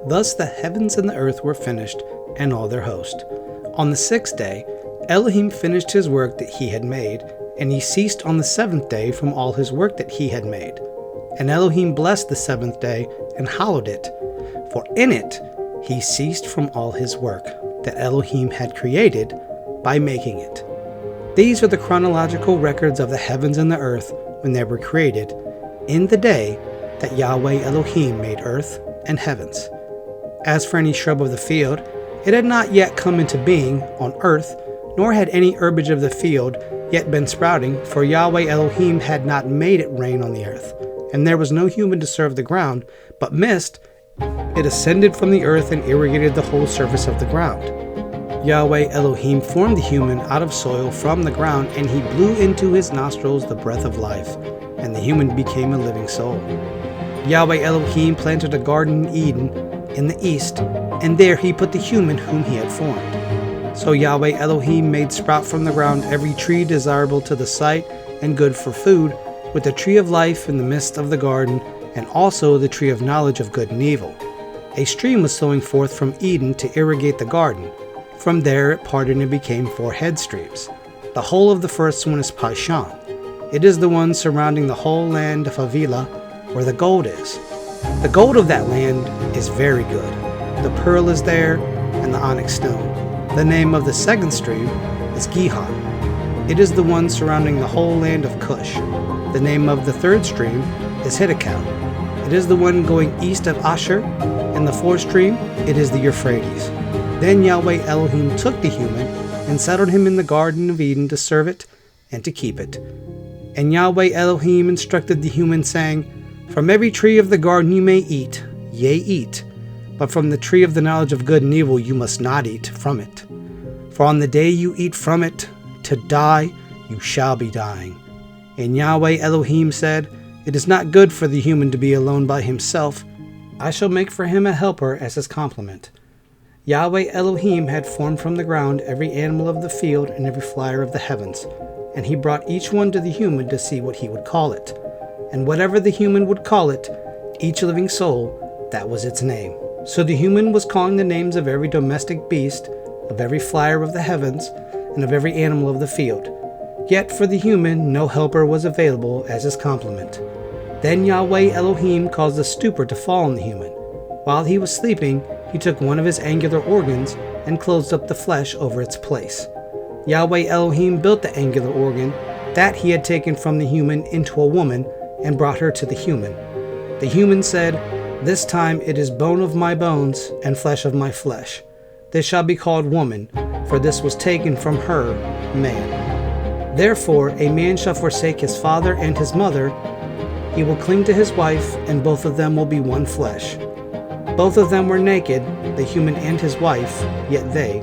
Thus the heavens and the earth were finished, and all their host. On the sixth day, Elohim finished his work that he had made, and he ceased on the seventh day from all his work that he had made. And Elohim blessed the seventh day, and hallowed it, for in it he ceased from all his work that Elohim had created by making it. These are the chronological records of the heavens and the earth when they were created, in the day that Yahweh Elohim made earth and heavens. As for any shrub of the field, it had not yet come into being on earth, nor had any herbage of the field yet been sprouting, for Yahweh Elohim had not made it rain on the earth, and there was no human to serve the ground, but mist, it ascended from the earth and irrigated the whole surface of the ground. Yahweh Elohim formed the human out of soil from the ground, and he blew into his nostrils the breath of life, and the human became a living soul. Yahweh Elohim planted a garden in Eden in the east, and there he put the human whom he had formed. So Yahweh Elohim made sprout from the ground every tree desirable to the sight and good for food, with the tree of life in the midst of the garden, and also the tree of knowledge of good and evil. A stream was flowing forth from Eden to irrigate the garden. From there it parted and became 4 head streams. The whole of the first one is Pishon. It is the one surrounding the whole land of Havilah, where the gold is. The gold of that land is very good. The pearl is there, and the onyx stone. The name of the second stream is Gihon. It is the one surrounding the whole land of Cush. The name of the third stream is Hiddekal. It is the one going east of Asher, and the fourth stream, it is the Euphrates. Then Yahweh Elohim took the human, and settled him in the Garden of Eden to serve it and to keep it. And Yahweh Elohim instructed the human, saying, From every tree of the garden you may eat, yea, eat, but from the tree of the knowledge of good and evil you must not eat from it. For on the day you eat from it, to die you shall be dying. And Yahweh Elohim said, It is not good for the human to be alone by himself. I shall make for him a helper as his complement. Yahweh Elohim had formed from the ground every animal of the field and every flyer of the heavens, and he brought each one to the human to see what he would call it. And whatever the human would call it, each living soul, that was its name. So the human was calling the names of every domestic beast, of every flyer of the heavens, and of every animal of the field. Yet for the human no helper was available as his complement. Then Yahweh Elohim caused a stupor to fall on the human. While he was sleeping, he took one of his angular organs and closed up the flesh over its place. Yahweh Elohim built the angular organ that he had taken from the human into a woman and brought her to the human. The human said, This time it is bone of my bones and flesh of my flesh. This shall be called woman, for this was taken from her, man. Therefore a man shall forsake his father and his mother. He will cling to his wife, and both of them will be one flesh. Both of them were naked, the human and his wife, yet they